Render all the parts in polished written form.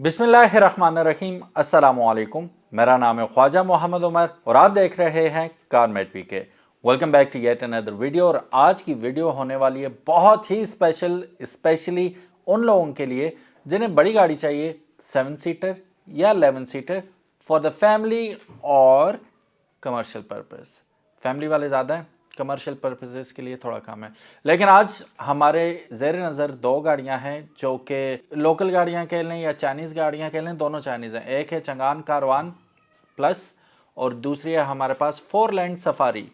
बिस्मिल्लाहिर्रहमानिर्रहीम अस्सलामुअलैकुम। मेरा नाम है ख्वाजा मोहम्मद उमर और आप देख रहे हैं Carmate PK. Welcome back to yet another video. और आज की वीडियो होने वाली है बहुत ही स्पेशली उन लोगों के लिए जिन्हें बड़ी गाड़ी चाहिए, 7 सीटर या 11 सीटर फॉर द फैमिली और कमर्शियल पर्पस। फैमिली वाले ज़्यादा हैं, कमर्शियल पर्पसेस के लिए थोड़ा कम है। लेकिन आज हमारे ज़ेर नज़र दो गाड़ियां हैं जो कि लोकल गाड़ियां कह लें या चाइनीज़ गाड़ियां कह लें, दोनों चाइनीज़ हैं। एक है चंगान कारवान प्लस और दूसरी है हमारे पास 4 लैंड सफारी।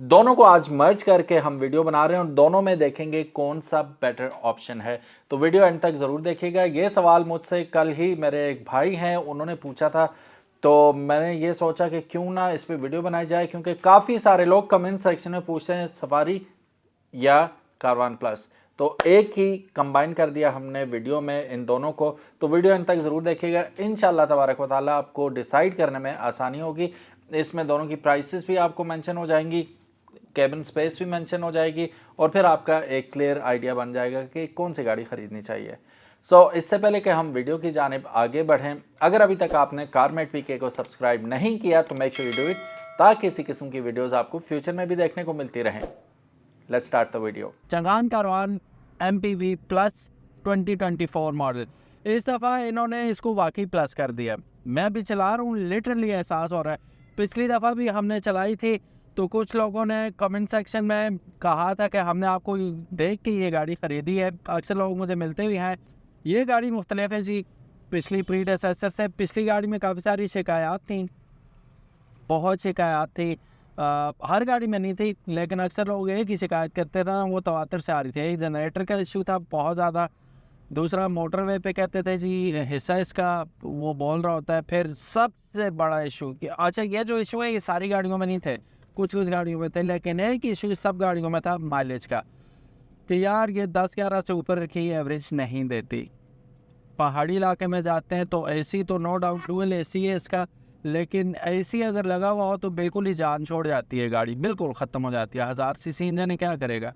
दोनों को आज मर्ज करके हम वीडियो बना रहे हैं और दोनों में देखेंगे कौन सा बेटर ऑप्शन है। तो वीडियो एंड तक ज़रूर देखिएगा। ये सवाल मुझसे कल ही मेरे एक भाई हैं, उन्होंने पूछा था, तो मैंने ये सोचा कि क्यों ना इस पे वीडियो बनाई जाए, क्योंकि काफ़ी सारे लोग कमेंट सेक्शन में पूछते हैं सफारी या कारवान प्लस। तो एक ही कंबाइन कर दिया हमने वीडियो में इन दोनों को। तो वीडियो अंत तक ज़रूर देखिएगा। इंशाल्लाह तबारक व तआला आपको डिसाइड करने में आसानी होगी। इसमें दोनों की प्राइसेस भी आपको मेंशन हो जाएंगी, कैबिन स्पेस भी मेंशन हो जाएगी और फिर आपका एक क्लियर आइडिया बन जाएगा कि कौन सी गाड़ी ख़रीदनी चाहिए। इससे पहले कि हम वीडियो की जानिब आगे बढ़ें, अगर अभी तक आपने कारमेट पीके को सब्सक्राइब नहीं किया तो make sure you do it, ताकि इसी किस्म की वीडियोस आपको फ्यूचर में भी देखने को मिलती रहें। Let's start the video. Changan Karvaan MPV plus 2024 model. इस दफ़ा इन्होंने इसको वाकई प्लस कर दिया। मैं भी चला रहा हूँ, लिटरली एहसास हो रहा है। पिछली दफ़ा भी हमने चलाई थी तो कुछ लोगों ने कमेंट सेक्शन में कहा था कि हमने आपको देख के ये गाड़ी ख़रीदी है। अक्सर लोग मुझे मिलते भी हैं। ये गाड़ी मुख्तलिफ है जी पिछली प्रीडेसेसर से। पिछली गाड़ी में काफ़ी सारी शिकायत थी, बहुत शिकायत थी। हर गाड़ी में नहीं थी, लेकिन अक्सर लोग एक ही शिकायत करते थे, वो तवातर से आ रही थी। एक जनरेटर का इशू था बहुत ज़्यादा, दूसरा मोटरवे पे कहते थे जी हिस्सा इसका वो बोल रहा होता है। फिर सबसे बड़ा इशू कि अच्छा ये जो इशू है ये सारी गाड़ियों में नहीं थे, कुछ गाड़ियों में थे, लेकिन एक इशू सब गाड़ियों में था, माइलेज का, कि यार ये 10-11 से ऊपर की एवरेज नहीं देती। पहाड़ी इलाके में जाते हैं तो एसी तो नो डाउट डुअल एसी है इसका, लेकिन एसी अगर लगा हुआ हो तो बिल्कुल ही जान छोड़ जाती है गाड़ी, बिल्कुल ख़त्म हो जाती है। 1000 सीसी इंजन है, क्या करेगा।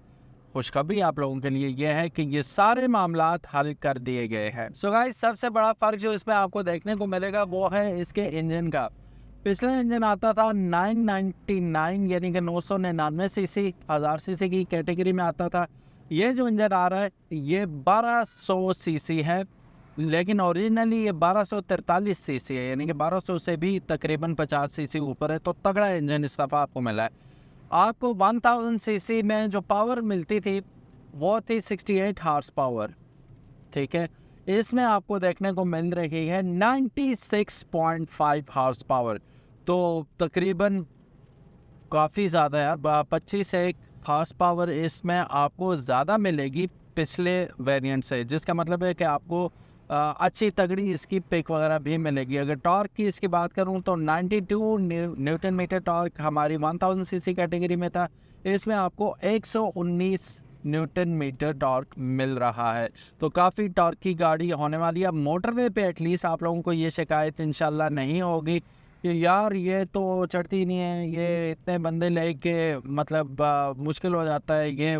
खुशखबरी आप लोगों के लिए यह है कि ये सारे मामलात हल कर दिए गए हैं। सो गाइस, सबसे बड़ा फ़र्क जो इसमें आपको देखने को मिलेगा वो है इसके इंजन का। पिछला इंजन आता था 999 यानी कि 999 सीसी, 1000 सीसी की कैटेगरी में आता था। ये जो इंजन आ रहा है ये 1200 सीसी है, लेकिन ओरिजिनली ये 1243 सीसी है, यानी कि 1200 से भी तकरीबन 50 सीसी ऊपर है। तो तगड़ा इंजन इस दफ़ा आपको मिला है। आपको 1000 सीसी में जो पावर मिलती थी वो थी 68 हार्स पावर, ठीक है। इसमें आपको देखने को मिल रही है 96.5 हार्स पावर, तो तकरीबन काफ़ी ज़्यादा है यार। 25 से 1 हार्स पावर इसमें आपको ज़्यादा मिलेगी पिछले वेरिएंट से, जिसका मतलब है कि आपको अच्छी तगड़ी इसकी पिक वगैरह भी मिलेगी। अगर टॉर्क की इसकी बात करूं तो 92 न्यूटन मीटर टॉर्क हमारी 1000 सीसी कैटेगरी में था, इसमें आपको 119 न्यूटन मीटर टॉर्क मिल रहा है। तो काफ़ी टॉर्क की गाड़ी होने वाली है। मोटरवे पे एटलीस्ट आप लोगों को ये शिकायत इंशाल्लाह नहीं होगी कि यार ये तो चढ़ती नहीं है, ये इतने बंदे लेके मतलब मुश्किल हो जाता है, ये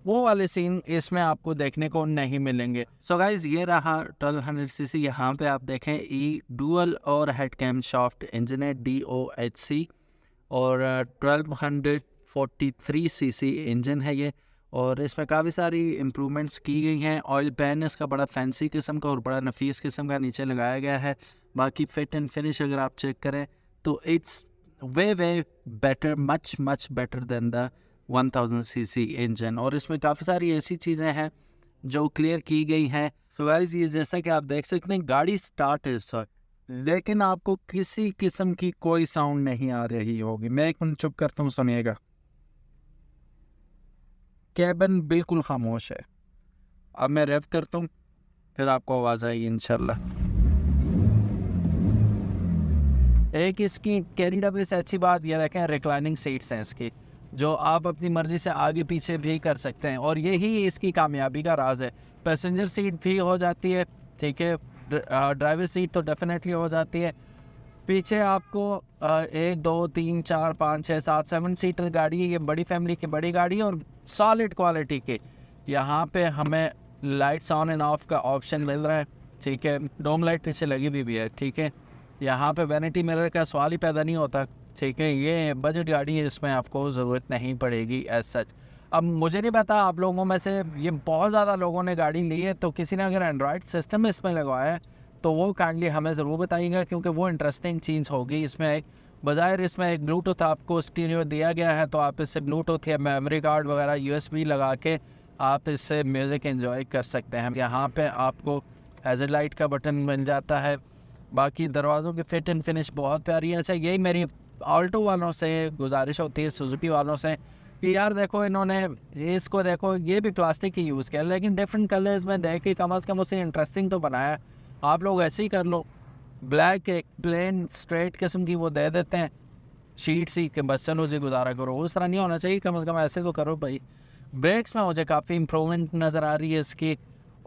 वो वाले सीन इसमें आपको देखने को नहीं मिलेंगे। सो गाइज, ये रहा 1200 सीसी। यहाँ पे आप देखें ई डुअल और हेड कैम शाफ्ट इंजन है, DOHC, और 1243 सीसी इंजन है ये, और इसमें काफ़ी सारी इम्प्रूवमेंट्स की गई हैं। ऑयल पैन इसका बड़ा फैंसी किस्म का और बड़ा नफीस किस्म का नीचे लगाया गया है। बाकी फिट एंड फिनिश अगर आप चेक करें तो it's way better, much better than the 1000 CC engine. और इसमें काफ़ी सारी ऐसी चीज़ें हैं जो क्लियर की गई हैं। सो गाइस, ये जैसा कि आप देख सकते हैं गाड़ी स्टार्ट है इस वक्त, लेकिन आपको किसी किस्म की कोई साउंड नहीं आ रही होगी। मैं एक मिनट चुप करता हूँ, सुनिएगा। कैबिन बिल्कुल खामोश है। अब मैं रेव करता हूँ, फिर आपको आवाज़ आएगी इंशाल्लाह। एक इसकी कैरी डब्ल्यू से अच्छी बात यह देखें, रिक्लाइनिंग सीट्स हैं इसकी, जो आप अपनी मर्ज़ी से आगे पीछे भी कर सकते हैं, और यही इसकी कामयाबी का राज है। पैसेंजर सीट भी हो जाती है, ठीक है, ड्राइवर सीट तो डेफिनेटली हो जाती है। पीछे आपको 1 2 3 4 5 6 7 7 सीटर गाड़ी है, ये बड़ी फैमिली की बड़ी गाड़ी है और सॉलिड क्वालिटी के। यहाँ पे हमें लाइट्स ऑन एंड ऑफ का ऑप्शन मिल रहा है, ठीक है, डोम लाइट पीछे लगी भी है, ठीक है। यहाँ पे वैनिटी मिरर का सवाल ही पैदा नहीं होता, ठीक है। ये बजट गाड़ी है, इसमें आपको ज़रूरत नहीं पड़ेगी एज सच। अब मुझे नहीं पता आप लोगों में से ये बहुत ज़्यादा लोगों ने गाड़ी ली है, तो किसी ने अगर एंड्रॉयड सिस्टम इसमें लगवाया है तो वो काइंडली हमें ज़रूर बताइएगा, क्योंकि वो इंटरेस्टिंग चीज़ होगी। इसमें एक बज़ाहिर इसमें एक ब्लूटूथ आपको स्टीरियो दिया गया है, तो आप इससे ब्लूटूथ या मेमोरी कार्ड वगैरह USB लगा के आप इससे म्यूज़िक एंजॉय कर सकते हैं। यहाँ पे आपको हैज़र्ड लाइट का बटन मिल जाता है। बाकी दरवाज़ों की फिट एंड फिनिश बहुत प्यारी है। अच्छा, यही मेरी ऑल्टो वालों से गुजारिश होती है, सुजुकी वालों से, कि यार देखो इन्होंने इसको देखो, ये भी प्लास्टिक ही यूज़ किया, लेकिन डिफरेंट कलर्स में देख के कम अज़ कम उसे इंटरेस्टिंग तो बनाया। आप लोग ऐसे ही कर लो, ब्लैक एक प्लेन स्ट्रेट किस्म की वो दे देते हैं शीट सी के बस चलो जी गुजारा करो, उस तरह नहीं होना चाहिए, कम अज़ कम ऐसे तो करो भाई। ब्रेक्स में मुझे काफ़ी इम्प्रूवमेंट नज़र आ रही है इसकी।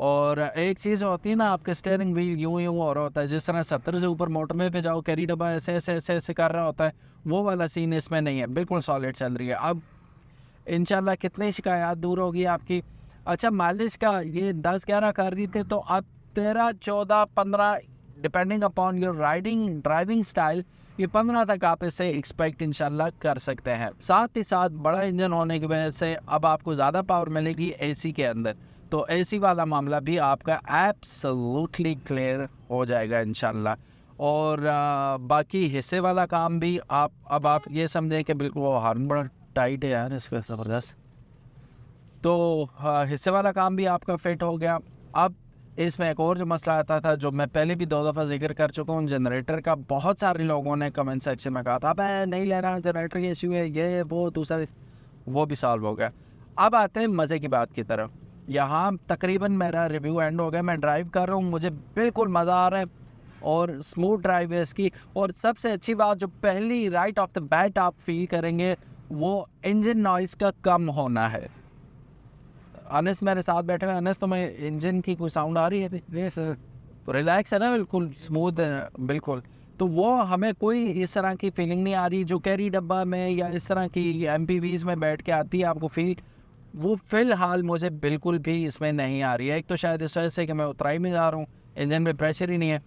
और एक चीज़ होती है ना, आपके स्टीयरिंग व्हील यूं हो रहा होता है, जिस तरह 70 से ऊपर मोटरवे पे जाओ कैरी डब्बा ऐसे ऐसे ऐसे ऐसे कर रहा होता है, वो वाला सीन इसमें नहीं है, बिल्कुल सॉलिड चल रही है। अब इंशाल्लाह कितनी शिकायत दूर होगी आपकी। अच्छा, माइलेज का ये 10-11 कर रही थे, तो अब 13, 14, 15 depending upon your driving style, ये 15 तक आप इसे एक्सपेक्ट इंशाल्लाह कर सकते हैं। साथ ही साथ बड़ा इंजन होने की वजह से अब आपको ज़्यादा पावर मिलेगी AC के अंदर, तो AC वाला मामला भी आपका एब्सोल्युटली क्लियर हो जाएगा इंशाल्लाह। और बाकी हिस्से वाला काम भी आप ये समझें कि बिल्कुल वो हॉर्न बड़ा टाइट है यार इसका, ज़बरदस्त। तो हिस्से वाला काम भी आपका फिट हो गया। अब इसमें एक और जो मसला आता था, जो मैं पहले भी 2 दफ़ा जिक्र कर चुका हूँ, जनरेटर का। बहुत सारे लोगों ने कमेंट सेक्शन में कहा था अबे नहीं लेना, जनरेटर की इशू है, ये वो दूसरा, वो भी सॉल्व हो गया। अब आते हैं मज़े की बात की तरफ। यहाँ तकरीबन मेरा रिव्यू एंड हो गया, मैं ड्राइव कर रहा हूँ, मुझे बिल्कुल मज़ा आ रहा है और स्मूथ ड्राइव है इसकी। और सबसे अच्छी बात जो पहली राइट ऑफ द बैट आप फील करेंगे, वो इंजन नॉइज़ का कम होना है। अनस मेरे साथ बैठे हुए, अनस तो मैं इंजन की कोई साउंड आ रही है? रिलैक्स है ना, बिल्कुल स्मूथ है बिल्कुल। तो वो हमें कोई इस तरह की फीलिंग नहीं आ रही जो कैरी डब्बा में या इस तरह की MPVs में बैठ के आती है आपको फील, वो फ़िलहाल मुझे बिल्कुल भी इसमें नहीं आ रही है। एक तो शायद इस वजह से कि मैं उतराई में जा रहा हूँ, इंजन में प्रेशर ही नहीं है,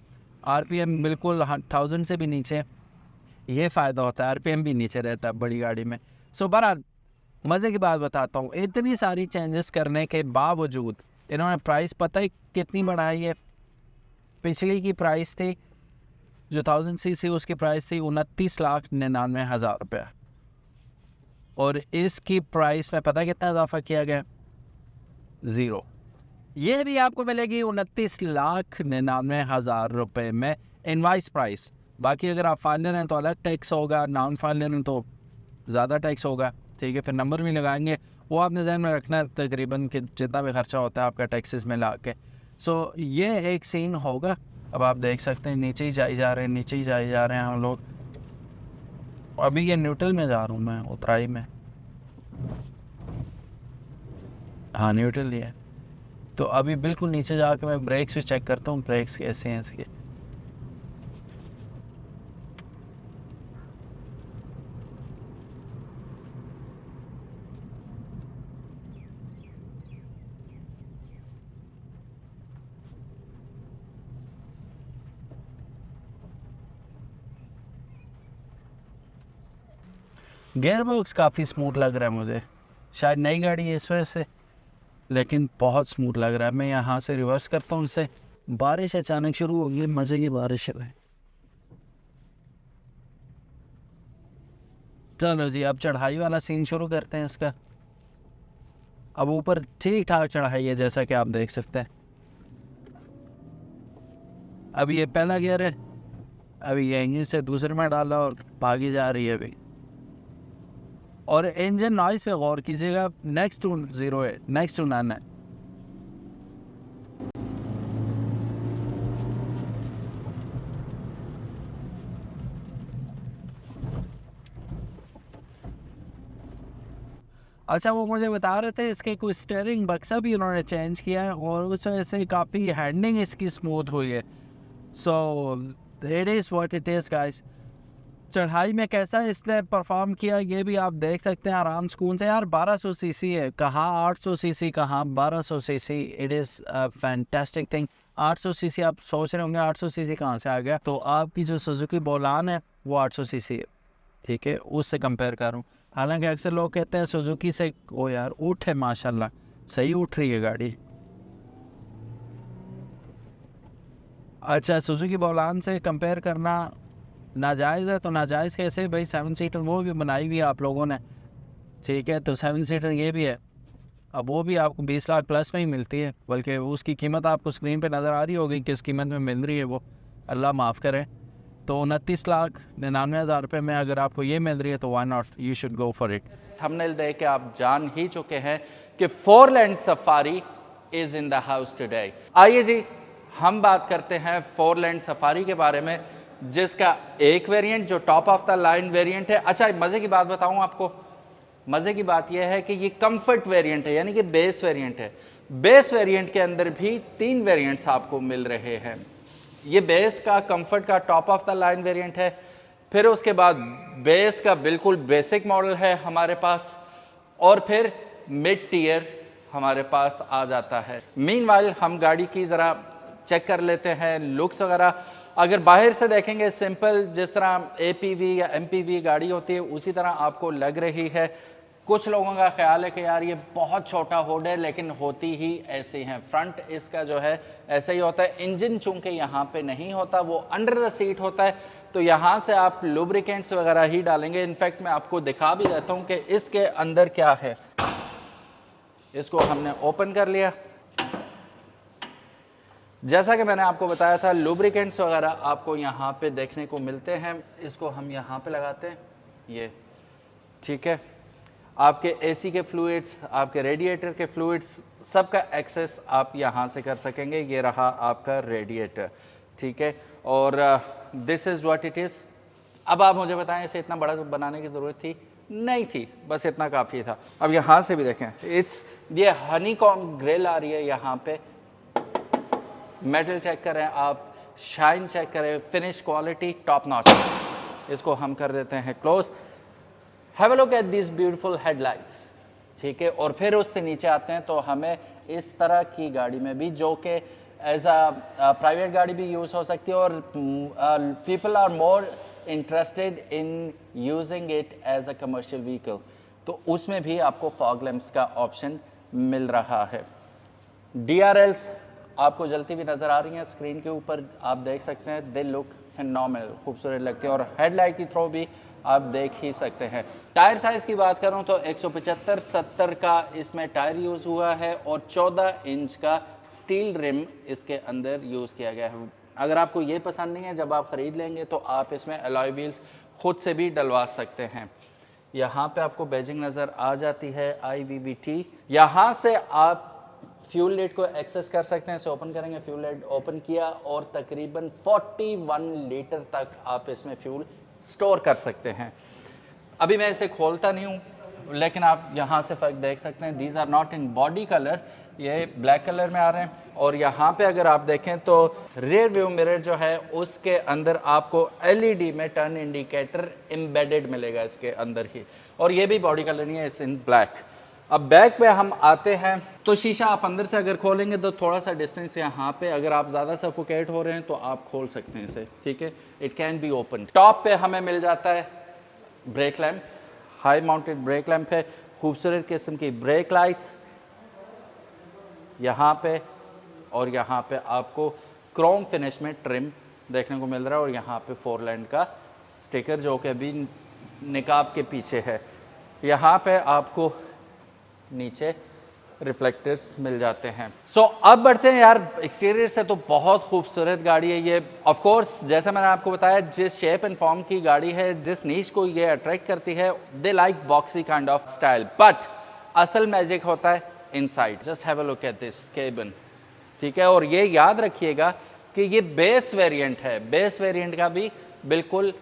RPM बिल्कुल 1000 से भी नीचे, ये फ़ायदा होता है, RPM भी नीचे रहता है बड़ी गाड़ी में। सो बहरहाल मज़े की बात बताता हूँ, इतनी सारी चेंजेस करने के बावजूद इन्होंने प्राइस पता ही कितनी बढ़ाई है। पिछली की प्राइस थी जो 1000 cc, उसकी प्राइस थी 29,99,000 रुपया, और इसकी प्राइस में पता कितना इजाफा किया गया? 0। ये भी आपको मिलेगी 29,99,000 रुपये में इनवाइस प्राइस। बाकी अगर आप फाइनर हैं तो अलग टैक्स होगा, नॉन फाइनर हैं तो ज़्यादा टैक्स होगा, ठीक है। फिर नंबर भी लगाएंगे, वो आपने ज़हन में रखना है तकरीबन कि जितना भी खर्चा होता है आपका टैक्सेस में ला के। सो ये एक सीन होगा। अब आप देख सकते हैं नीचे ही जा रहे हैं हम लोग। अभी ये न्यूट्रल में जा रहा हूँ मैं, उतराई में, हाँ न्यूट्रल ही है। तो अभी बिल्कुल नीचे जाके मैं ब्रेक्स से चेक करता हूँ, ब्रेक्स कैसे हैं इसके। गियर बॉक्स काफ़ी स्मूथ लग रहा है मुझे, शायद नई गाड़ी है इस वजह से, लेकिन बहुत स्मूथ लग रहा है। मैं यहाँ से रिवर्स करता हूँ इससे। बारिश अचानक शुरू हो गई, मज़े की बारिश है। चलो जी, अब चढ़ाई वाला सीन शुरू करते हैं इसका। अब ऊपर ठीक ठाक चढ़ाई है जैसा कि आप देख सकते हैं। अभी ये पहला गियर है, अभी ये इंजन से दूसरे में डाला और भागी जा रही है अभी। और इंजन नॉइस पे गौर कीजिएगा, नेक्स्ट टू 0 है, नेक्स्ट टू नन है। अच्छा, वो मुझे बता रहे थे इसके कोई स्टीयरिंग बक्सा भी उन्होंने चेंज किया है और उस वजह से काफ़ी हैंडलिंग इसकी स्मूथ हुई है। So it is what it is guys. चढ़ाई में कैसा इसने परफॉर्म किया ये भी आप देख सकते हैं आराम सुकून से। यार 1200 सीसी है, कहाँ 800 सीसी, कहाँ 1200 CC. It is a fantastic thing. 800 CC आप सोच रहे होंगे 800 सीसी कहाँ से आ गया, तो आपकी जो सुजुकी बोलान है वो 800 सीसी है, ठीक है, उससे कंपेयर करूँ। हालांकि अक्सर लोग कहते हैं सुजुकी से ओ यार उठ है, माशाल्लाह सही उठ रही है गाड़ी। अच्छा, सुजुकी बोलान से कंपेयर करना नाजायज़ है, तो नाजायज़ कैसे भाई, 7 सीटर वो भी बनाई हुई है आप लोगों ने, ठीक है, तो 7 सीटर ये भी है। अब वो भी आपको 20 लाख प्लस में ही मिलती है, बल्कि उसकी कीमत आपको स्क्रीन पे नज़र आ रही होगी किस कीमत में मिल रही है वो, अल्लाह माफ़ करे। तो 29,99,000 रुपये में अगर आपको ये मिल रही है तो why not, you should go for it. Thumbnail देख के आप जान ही चुके हैं कि फोरलैंड safari is in the house today. आइए जी, हम बात करते हैं फोरलैंड सफारी के बारे में, जिसका एक वेरिएंट जो top of the line variant है। अच्छा, मजे की बात बताऊं आपको, मजे की बात यह है कि ये कंफर्ट वेरिएंट है, यानी कि बेस वेरिएंट है। बेस वेरिएंट के अंदर भी 3 वेरिएंट्स आपको मिल रहे हैं। ये बेस का, कंफर्ट का top of the line variant है। फिर उसके बाद बेस का बिल्कुल बेसिक मॉडल है हमारे पास, और फिर मिड टीयर हमारे पास आ जाता है। मीनवाइल हम गाड़ी की ज़रा चेक कर लेते हैं लुक्स वगैरह। अगर बाहर से देखेंगे सिंपल जिस तरह एपीवी या एमपीवी गाड़ी होती है उसी तरह आपको लग रही है। कुछ लोगों का ख्याल है कि यार ये बहुत छोटा हुड है, लेकिन होती ही ऐसी हैं। फ्रंट इसका जो है ऐसा ही होता है। इंजन चूंकि यहाँ पे नहीं होता, वो अंडर द सीट होता है, तो यहाँ से आप लुब्रिकेंट्स वगैरह ही डालेंगे। इनफैक्ट मैं आपको दिखा भी देता हूँ कि इसके अंदर क्या है। इसको हमने ओपन कर लिया। जैसा कि मैंने आपको बताया था, लुब्रिकेंट्स वगैरह आपको यहाँ पे देखने को मिलते हैं। इसको हम यहाँ पे लगाते हैं, ये ठीक है। आपके एसी के फ्लूइड्स, आपके रेडिएटर के फ्लूइड्स, सबका एक्सेस आप यहाँ से कर सकेंगे। ये रहा आपका रेडिएटर, ठीक है। और this is what it is. अब आप मुझे बताएं, इसे इतना बड़ा बनाने की ज़रूरत थी? नहीं थी, बस इतना काफ़ी था। अब यहाँ से भी देखें, ये हनीकॉम्ब ग्रिल आ रही है यहाँ पे। मेटल चेक करें आप, शाइन चेक करें, फिनिश क्वालिटी टॉप नॉच। इसको हम कर देते हैं close. Have a look at this beautiful headlights, ठीक है। और फिर उससे नीचे आते हैं तो हमें इस तरह की गाड़ी में भी, जो कि एज अ प्राइवेट गाड़ी भी यूज़ हो सकती है, और people are more interested in using it as a commercial vehicle, तो उसमें भी आपको फॉग लैंप्स का ऑप्शन मिल रहा है। DRLs आपको जलती भी नज़र आ रही हैं स्क्रीन के ऊपर, आप देख सकते हैं। दे लुक फिनोमिनल, खूबसूरत लगती है। और हेडलाइट की थ्रो भी आप देख ही सकते हैं। टायर साइज़ की बात करूं तो 175/70 का इसमें टायर यूज़ हुआ है, और 14 इंच का स्टील रिम इसके अंदर यूज़ किया गया है। अगर आपको ये पसंद नहीं है, जब आप ख़रीद लेंगे तो आप इसमें अलॉय व्हील्स खुद से भी डलवा सकते हैं। यहाँ पे आपको बैजिंग नज़र आ जाती है IVVT। यहाँ से आप फ्यूल लिड को एक्सेस कर सकते हैं। इसे ओपन करेंगे, फ्यूल लिड ओपन किया, और तकरीबन 41 लीटर तक आप इसमें फ्यूल स्टोर कर सकते हैं। अभी मैं इसे खोलता नहीं हूँ, लेकिन आप यहाँ से फ़र्क देख सकते हैं। These are not in body colour, ये ब्लैक कलर में आ रहे हैं। और यहाँ पे अगर आप देखें तो रियर व्यू मिरर जो है उसके अंदर आपको LED में टर्न इंडिकेटर एम्बेडेड मिलेगा इसके अंदर ही, और ये भी बॉडी कलर नहीं है, इट्स इन ब्लैक। अब बैक पे हम आते हैं तो शीशा आप अंदर से अगर खोलेंगे तो थोड़ा सा डिस्टेंस यहाँ पे, अगर आप ज़्यादा सफोकेट हो रहे हैं तो आप खोल सकते हैं इसे, ठीक है। It can be open. Top पे हमें मिल जाता है brake lamp, high mounted brake lamp है, खूबसूरत किस्म की ब्रेक लाइट्स यहाँ पे, और यहाँ पे आपको क्रोम फिनिश में ट्रिम देखने को मिल रहा है। और यहाँ पे फोरलैंड का स्टिकर जो कि अभी निकाब के पीछे है। यहाँ पे आपको नीचे रिफ्लेक्टर्स मिल जाते हैं। सो अब बढ़ते हैं यार एक्सटीरियर से, तो बहुत खूबसूरत गाड़ी है ये। ऑफ कोर्स जैसा मैंने आपको बताया, जिस शेप एंड फॉर्म की गाड़ी है, जिस नीश को ये अट्रैक्ट करती है, they like boxy kind of style, but असल मैजिक होता है inside. Just have a look at this cabin, ठीक है। और ये याद रखिएगा कि ये बेस वेरिएंट है, बेस वेरिएंट का भी बिल्कुल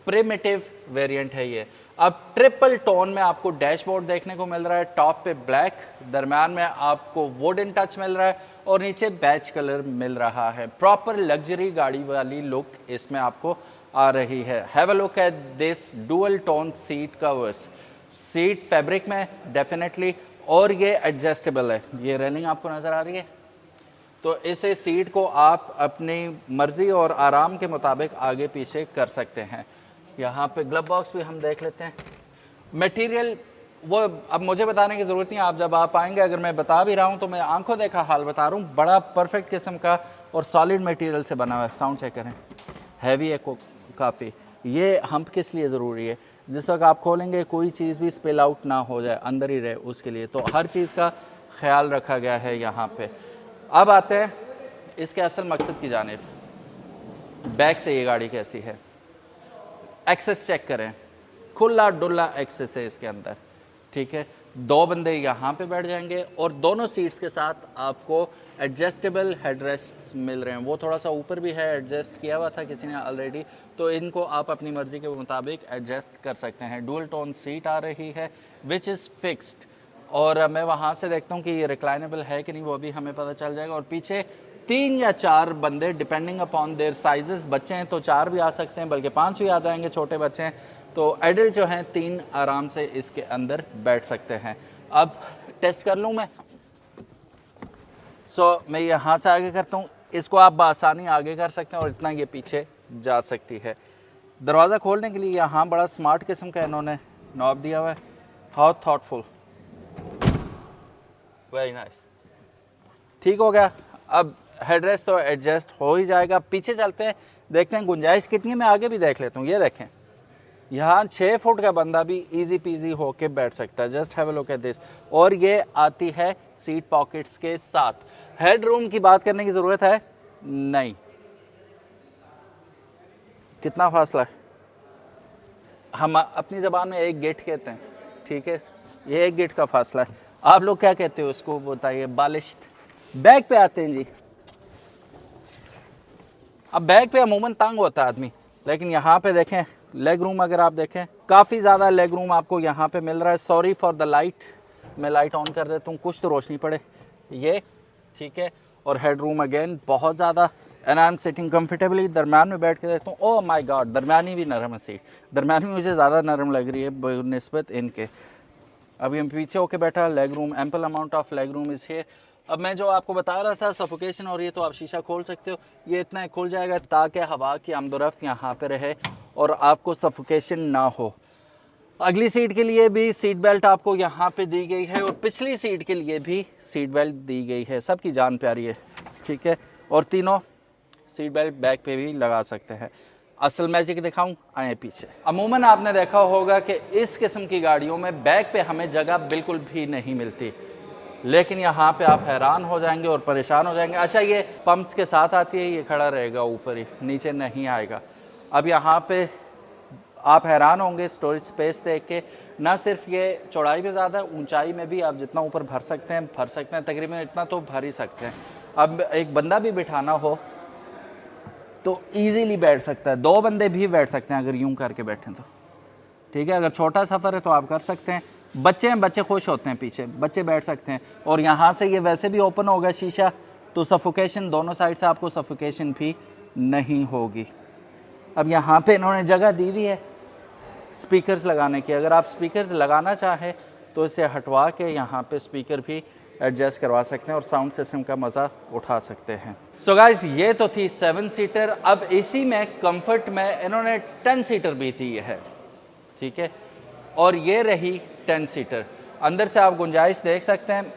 प्रिमिटिव वेरिएंट है ये। अब ट्रिपल टोन में आपको डैशबोर्ड देखने को मिल रहा है। टॉप पे ब्लैक, दरम्यान में आपको वुडन टच मिल रहा है, और नीचे बैच कलर मिल रहा है। प्रॉपर लग्जरी गाड़ी वाली लुक इसमें आपको आ रही है। Have a look at this dual tone seat covers. Seat fabric में डेफिनेटली, और ये एडजस्टेबल है। ये रेलिंग आपको नज़र आ रही है, तो इसे सीट को आप अपनी मर्ज़ी और आराम के मुताबिक आगे पीछे कर सकते हैं। यहाँ पे ग्लव बॉक्स भी हम देख लेते हैं। मटेरियल वो अब मुझे बताने की ज़रूरत नहीं, आप जब आप आएंगे, अगर मैं बता भी रहा हूँ तो मैं आंखों देखा हाल बता रहा हूँ, बड़ा परफेक्ट किस्म का और सॉलिड मटेरियल से बना हुआ है। साउंड चेक करें, हैवी है काफ़ी। ये हम्प किस लिए ज़रूरी है, जिस वक्त आप खोलेंगे कोई चीज़ भी स्पिल आउट ना हो जाए, अंदर ही रहे, उसके लिए तो हर चीज़ का ख्याल रखा गया है यहाँ पे। अब आते हैं इसके असल मकसद की जानिब, बैक से ये गाड़ी कैसी है। एक्सेस चेक करें, खुला डुल्ला एक्सेस है इसके अंदर, ठीक है। 2 बंदे यहाँ पे बैठ जाएंगे और दोनों सीट्स के साथ आपको एडजस्टेबल हेडरेस्ट मिल रहे हैं। वो थोड़ा सा ऊपर भी है, एडजस्ट किया हुआ था किसी ने ऑलरेडी, तो इनको आप अपनी मर्ज़ी के मुताबिक एडजस्ट कर सकते हैं। डुअल टोन सीट आ रही है विच इज़ फिक्स्ड, और मैं वहाँ से देखता हूँ कि ये रिक्लाइनेबल है कि नहीं, वो भी हमें पता चल जाएगा। और पीछे 3 या 4 बंदे डिपेंडिंग अपॉन देयर साइजेस, बच्चे हैं तो 4 भी आ सकते हैं, बल्कि 5 भी आ जाएंगे, छोटे बच्चे हैं तो एडल्ट जो हैं 3 आराम से इसके अंदर बैठ सकते हैं। अब टेस्ट कर लूँ मैं, मैं यहाँ से आगे करता हूँ, इसको आप बआसानी आगे कर सकते हैं और इतना ये पीछे जा सकती है। दरवाज़ा खोलने के लिए यहाँ बड़ा स्मार्ट किस्म का इन्होंने नॉब दिया हुआ है, हाउ थॉटफुल, वेरी नाइस। ठीक हो गया। अब हेडरेस्ट तो एडजस्ट हो ही जाएगा। पीछे चलते हैं, देखते हैं गुंजाइश कितनी है। मैं आगे भी देख लेता हूँ। ये देखें, यहाँ 6 फुट का बंदा भी इजी पीजी होके बैठ सकता है। Just have a look at this. और ये आती है सीट पॉकेट्स के साथ। हेड रूम की बात करने की ज़रूरत है नहीं। कितना फासला है, हम अपनी ज़बान में 1 गेट कहते हैं, ठीक है, ये 1 गेट का फासला है। आप लोग क्या कहते हो उसको बताइए, बालिश्त। बैक पे आते हैं जी। अब बैक पे अमूमन तंग होता है आदमी, लेकिन यहाँ पे देखें लेग रूम, अगर आप देखें काफ़ी ज़्यादा लेग रूम आपको यहाँ पे मिल रहा है। सॉरी फॉर द लाइट, मैं लाइट ऑन कर देता हूँ, कुछ तो रोशनी पड़े, ये ठीक है। और हेड रूम अगेन बहुत ज़्यादा, and I am sitting comfortably. दरम्यान में बैठ के देखता हूँ, ओह माय गॉड, दरमियानी भी नरम है सीट। दरमियानी मुझे ज़्यादा नरम लग रही है निस्बत इनके। अभी हम पीछे होके बैठा, leg room, ample amount of leg room is here. अब मैं जो आपको बता रहा था सफोकेशन हो रही है, तो आप शीशा खोल सकते हो, ये इतना खुल जाएगा ताकि हवा की आमदोरफ्त यहाँ पे रहे और आपको सफोकेशन ना हो। अगली सीट के लिए भी सीट बेल्ट आपको यहाँ पे दी गई है और पिछली सीट के लिए भी सीट बेल्ट दी गई है। सबकी जान प्यारी है, ठीक है। और तीनों सीट बेल्ट बैक पे भी लगा सकते हैं। असल मैजिक दिखाऊं, आए पीछे। अमूमन आपने देखा होगा कि इस किस्म की गाड़ियों में बैक पे हमें जगह बिल्कुल भी नहीं मिलती, लेकिन यहाँ पे आप हैरान हो जाएंगे और परेशान हो जाएंगे। अच्छा, ये पंप्स के साथ आती है, ये खड़ा रहेगा ऊपर ही, नीचे नहीं आएगा। अब यहाँ पे आप हैरान होंगे स्टोरेज स्पेस देख के। ना सिर्फ ये चौड़ाई भी ज़्यादा है, ऊंचाई में भी आप जितना ऊपर भर सकते हैं, तकरीबन इतना तो भर ही सकते हैं। अब एक बंदा भी बिठाना हो तो ईजीली बैठ सकता है, 2 बंदे भी बैठ सकते हैं अगर यूं करके बैठें तो, ठीक है। अगर छोटा सफ़र है तो आप कर सकते हैं। बच्चे हैं, बच्चे खुश होते हैं, पीछे बच्चे बैठ सकते हैं। और यहाँ से ये वैसे भी ओपन होगा शीशा, तो सफोकेशन दोनों साइड से आपको सफोकेशन भी नहीं होगी। अब यहाँ पे इन्होंने जगह दी हुई है स्पीकर्स लगाने की। अगर आप स्पीकर्स लगाना चाहें तो इसे हटवा के यहाँ पे स्पीकर भी एडजस्ट करवा सकते हैं और साउंड सिस्टम का मज़ा उठा सकते हैं। सो गाइस, ये तो थी 7 सीटर। अब इसी में कंफर्ट में इन्होंने 10 सीटर भी दी है, ठीक है। और ये रही 10 सीटर। अंदर से आप गुंजाइश देख सकते हैं।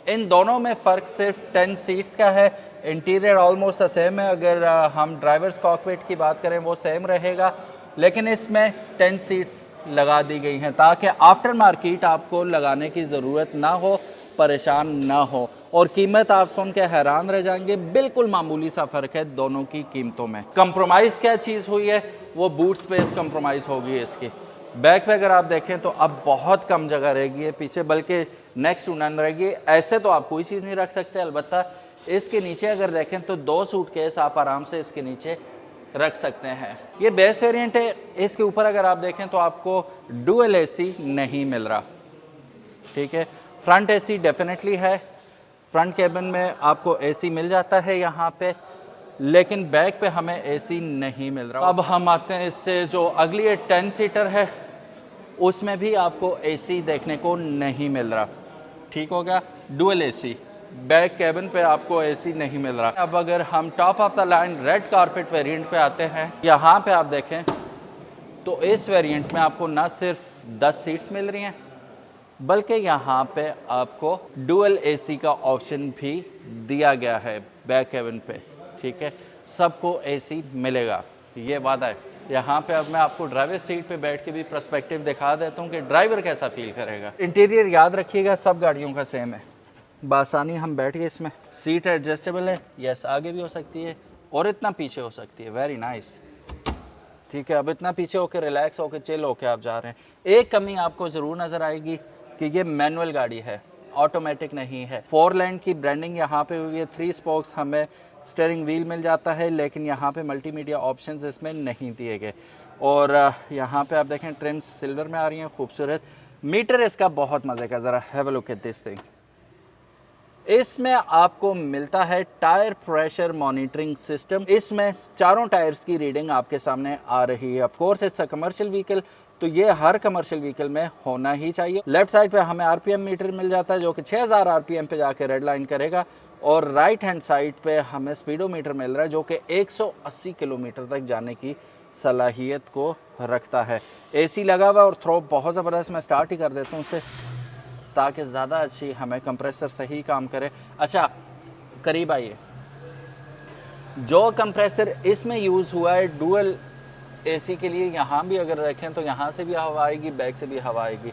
इन दोनों में फ़र्क सिर्फ 10 सीट्स का है। इंटीरियर ऑलमोस्ट सेम है। अगर हम ड्राइवर्स कॉकपिट की बात करें वो सेम रहेगा, लेकिन इसमें 10 सीट्स लगा दी गई हैं ताकि आफ्टर मार्केट आपको लगाने की ज़रूरत ना हो, परेशान ना हो। और कीमत आप सुन के हैरान रह जाएंगे, बिल्कुल मामूली सा फ़र्क है दोनों की कीमतों में। कंप्रोमाइज़ क्या चीज़ हुई है, वो बूट स्पेस कंप्रोमाइज़ होगी इसकी। बैक पे अगर आप देखें तो अब बहुत कम जगह रहेगी है पीछे, बल्कि नेक्स्ट टू नन रहेगी। ऐसे तो आप कोई चीज़ नहीं रख सकते। अलबत्ता इसके नीचे अगर देखें तो 2 सूटकेस आप आराम से इसके नीचे रख सकते हैं। ये बेस वेरिएंट है। इसके ऊपर अगर आप देखें तो आपको डुअल एसी नहीं मिल रहा, ठीक है। फ्रंट एसी डेफिनेटली है, फ्रंट केबिन में आपको एसी मिल जाता है यहाँ पे, लेकिन बैक पे हमें एसी नहीं मिल रहा। अब हम आते हैं इससे जो अगली 10 सीटर है, उसमें भी आपको एसी देखने को नहीं मिल रहा, ठीक हो गया। डुअल एसी बैक कैबिन पे आपको एसी नहीं मिल रहा। अब अगर हम top of the line red carpet variant पे आते हैं, यहाँ पे आप देखें तो इस वेरिएंट में आपको ना सिर्फ 10 सीट्स मिल रही हैं, बल्कि यहाँ पे आपको डुअल एसी का ऑप्शन भी दिया गया है बैक कैबिन पे। ठीक है, सबको एसी मिलेगा, ये वादा है। यहाँ पे अब मैं आपको ड्राइवर सीट पे बैठ के भी पर्सपेक्टिव दिखा देता हूँ कि ड्राइवर कैसा फील करेगा। इंटीरियर याद रखिएगा सब गाड़ियों का सेम है, बासानी हम बैठ गए इसमें। सीट एडजस्टेबल है, यस आगे भी हो सकती है और इतना पीछे हो सकती है, वेरी नाइस। ठीक है, अब इतना पीछे होकर रिलैक्स होकर चिल होकर आप जा रहे हैं। एक कमी आपको ज़रूर नज़र आएगी कि ये मैनुअल गाड़ी है, ऑटोमेटिक नहीं है। 4 लाइन की ब्रांडिंग यहाँ पे हुई है, 3 स्पोक्स हमें स्टीयरिंग व्हील मिल जाता है, लेकिन यहाँ पे मल्टीमीडिया ऑप्शंस इसमें नहीं दिए गए। और यहाँ पे आप देखें ट्रिम्स सिल्वर में आ रही हैं, खूबसूरत। मीटर इसका बहुत मज़े का, ज़रा have a look at this thing. इसमें आपको मिलता है टायर प्रेशर मॉनिटरिंग सिस्टम। इसमें चारों टायर्स की रीडिंग आपके सामने आ रही है। Of course it's a commercial vehicle, तो ये हर कमर्शियल व्हीकल में होना ही चाहिए। लेफ्ट साइड पे हमें आरपीएम मीटर मिल जाता है जो कि 6000 आरपीएम पे जाके रेड लाइन करेगा, और राइट हैंड साइड पे हमें स्पीडोमीटर मिल रहा है जो कि 180 किलोमीटर तक जाने की सलाहियत को रखता है। एसी लगा हुआ और थ्रो बहुत ज़बरदस्त। मैं स्टार्ट ही कर देता हूँ उसे ताकि ज़्यादा अच्छी हमें कंप्रेसर सही काम करे। अच्छा, करीब आइए। जो कंप्रेसर इसमें यूज़ हुआ है डुअल एसी के लिए, यहाँ भी अगर रखें तो यहाँ से भी हवा आएगी, बैक से भी हवा आएगी।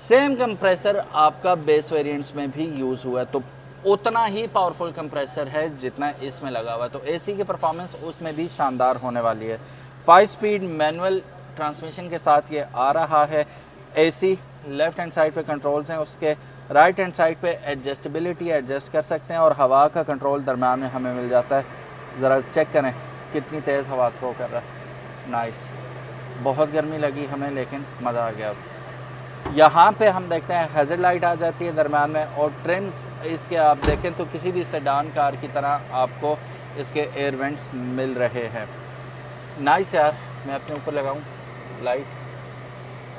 सेम कंप्रेसर आपका बेस वेरिएंट्स में भी यूज़ हुआ है, तो उतना ही पावरफुल कंप्रेसर है जितना इसमें लगा हुआ है। तो एसी की परफॉर्मेंस उसमें भी शानदार होने वाली है। 5 स्पीड मैनुअल ट्रांसमिशन के साथ ये आ रहा है। एसी लेफ्ट हैंड साइड पे कंट्रोल्स हैं उसके, राइट हैंड साइड पे एडजस्टेबिलिटी एडजस्ट कर सकते हैं, और हवा का कंट्रोल दरम्यान में हमें मिल जाता है। ज़रा चेक करें कितनी तेज़ हवा थ्रो कर रहा है, नाइस। बहुत गर्मी लगी हमें लेकिन मज़ा आ गया। अब यहाँ पे हम देखते हैं हैज़र्ड लाइट आ जाती है दरम्यान में, और ट्रिम्स इसके आप देखें तो किसी भी सेडान कार की तरह आपको इसके एयर वेंट्स मिल रहे हैं। नाइस यार, मैं अपने ऊपर लगाऊँ लाइट।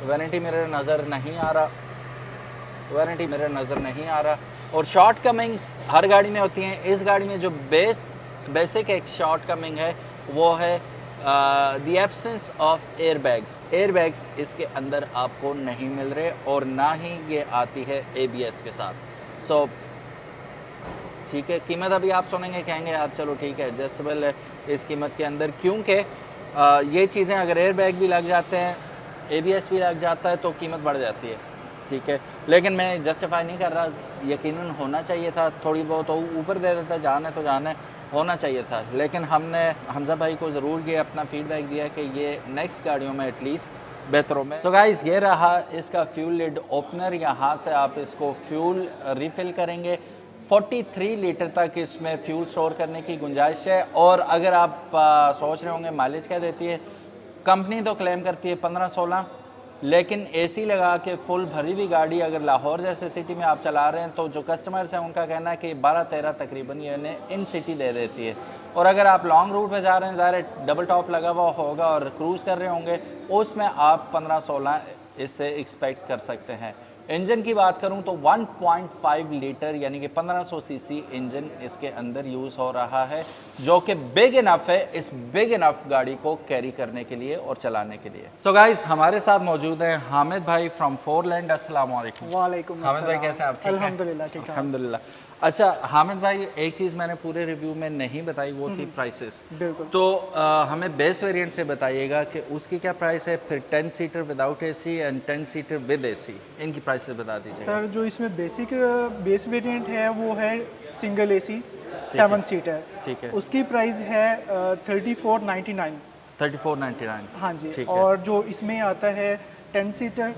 वैनिटी मिरर नज़र नहीं आ रहा, वैनिटी मिरर नज़र नहीं आ रहा। और शॉर्ट कमिंग्स हर गाड़ी में होती हैं, इस गाड़ी में जो बेसिक एक शॉर्ट कमिंग है वो है the absence of airbags. Airbags इसके अंदर आपको नहीं मिल रहे, और ना ही ये आती है ABS के साथ। सो ठीक है, कीमत अभी आप सुनेंगे कहेंगे यार चलो ठीक है एडजस्टेबल है इस कीमत के अंदर, क्योंकि ये चीज़ें अगर एयरबैग भी लग जाते हैं, ABS भी लग जाता है, तो कीमत बढ़ जाती है। ठीक है, लेकिन मैं जस्टिफाई नहीं कर रहा, यकीनन होना चाहिए था, थोड़ी बहुत ऊपर दे देता, जान है तो जान है, होना चाहिए था। लेकिन हमने हमजा भाई को ज़रूर ये अपना फीडबैक दिया कि ये नेक्स्ट गाड़ियों में एटलीस्ट बेहतरों में। सो गाइस, ये रहा इसका फ्यूल लिड ओपनर। यहाँ से आप इसको फ्यूल रिफ़िल करेंगे। 43 लीटर तक इसमें फ्यूल स्टोर करने की गुंजाइश है। और अगर आप सोच रहे होंगे माइलेज क्या देती है, कंपनी तो क्लेम करती है 15-16, लेकिन एसी लगा के फुल भरी हुई गाड़ी अगर लाहौर जैसे सिटी में आप चला रहे हैं तो जो कस्टमर्स हैं उनका कहना है कि 12-13 तकरीबन ये इन्हें इन सिटी दे देती है। और अगर आप लॉन्ग रूट पे जा रहे हैं, ज़ाहिर डबल टॉप लगा हुआ होगा और क्रूज़ कर रहे होंगे, उसमें आप 15-16 इससे एक्सपेक्ट कर सकते हैं। इंजन की बात करूं तो 1.5 लीटर यानी कि 1500 सीसी इंजन इसके अंदर यूज़ हो रहा है, जो कि बिग इनफ है इस बिग इनफ गाड़ी को कैरी करने के लिए और चलाने के लिए। सो गाइस, हमारे साथ मौजूद हैं हामिद भाई फ्रॉम फोरलैंड। अस्सलाम वालेकुम। वालेकुम हामिद भाई कैसे हैं आप? ठीक हैं? अल्हम्दुलिल्लाह ठीक है। अल्हम्दुलिल्लाह। अच्छा हामिद भाई, एक चीज़ मैंने पूरे रिव्यू में नहीं बताई, वो थी प्राइसेस। बिल्कुल। तो हमें बेस वेरिएंट से बताइएगा कि उसकी क्या प्राइस है, फिर 10 seater without AC and 10 seater with AC, इनकी प्राइसेस बता दीजिए। सर, जो इसमें बेस वेरिएंट है वो है सिंगल एसी 7 सीटर। ठीक है, उसकी प्राइस है 3499। 3499। हाँ जी। ठीक है। और जो इसमें आता है 10 सीटर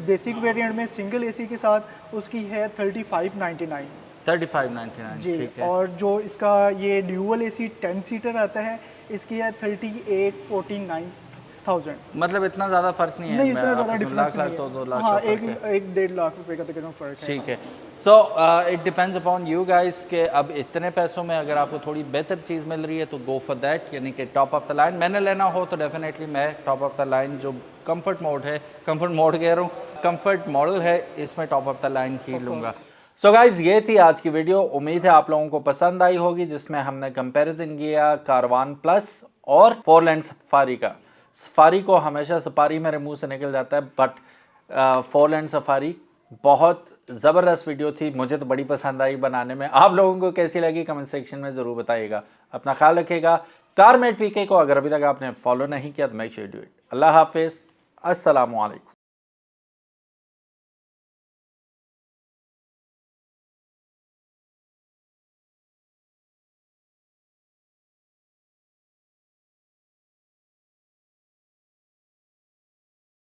बेसिक वेरिएंट में सिंगल एसी के साथ, उसकी है 3599। 3599। जी। ठीक है। और जो इसका ये ड्यूअल एसी 10 सीटर आता है, इसकी है 3849,000। मतलब इतना ज़्यादा फ़र्क नहीं है? नहीं, इतना ज़्यादा डिफरेंस लाख नहीं तो 2 है। लाख हाँ, का फ़र्क है। 1-1.5 लाख रुपए का तकरीबन फ़र्क है। ठीक है। So it depends upon you guys के अब इतने पैसों में अगर आपको थोड़ी बेहतर चीज़ मिल रही है तो गो फॉर दैट, यानी कि टॉप ऑफ द लाइन। मैंने लेना हो तो डेफिनेटली मैं टॉप ऑफ द लाइन जो कंफर्ट मोड है, कंफर्ट मोड कह रहा हूँ, कंफर्ट मॉडल है, इसमें टॉप ऑफ द लाइन ही लूँगा। सो गाइज ये थी आज की वीडियो। उम्मीद है आप लोगों को पसंद आई होगी, जिसमें हमने कंपैरिजन किया कारवान प्लस और फोरलैंड सफारी का। सफारी को हमेशा सफारी मेरे मुंह से निकल जाता है, बट फोरलैंड सफारी बहुत ज़बरदस्त वीडियो थी, मुझे तो बड़ी पसंद आई बनाने में। आप लोगों को कैसी लगी कमेंट सेक्शन में ज़रूर बताइएगा। अपना ख्याल रखिएगा। कारमेट पीके को अगर अभी तक आपने फॉलो नहीं किया तो मेक श्योर डू इट। अल्लाह हाफिज़, अस्सलामु अलैकुम।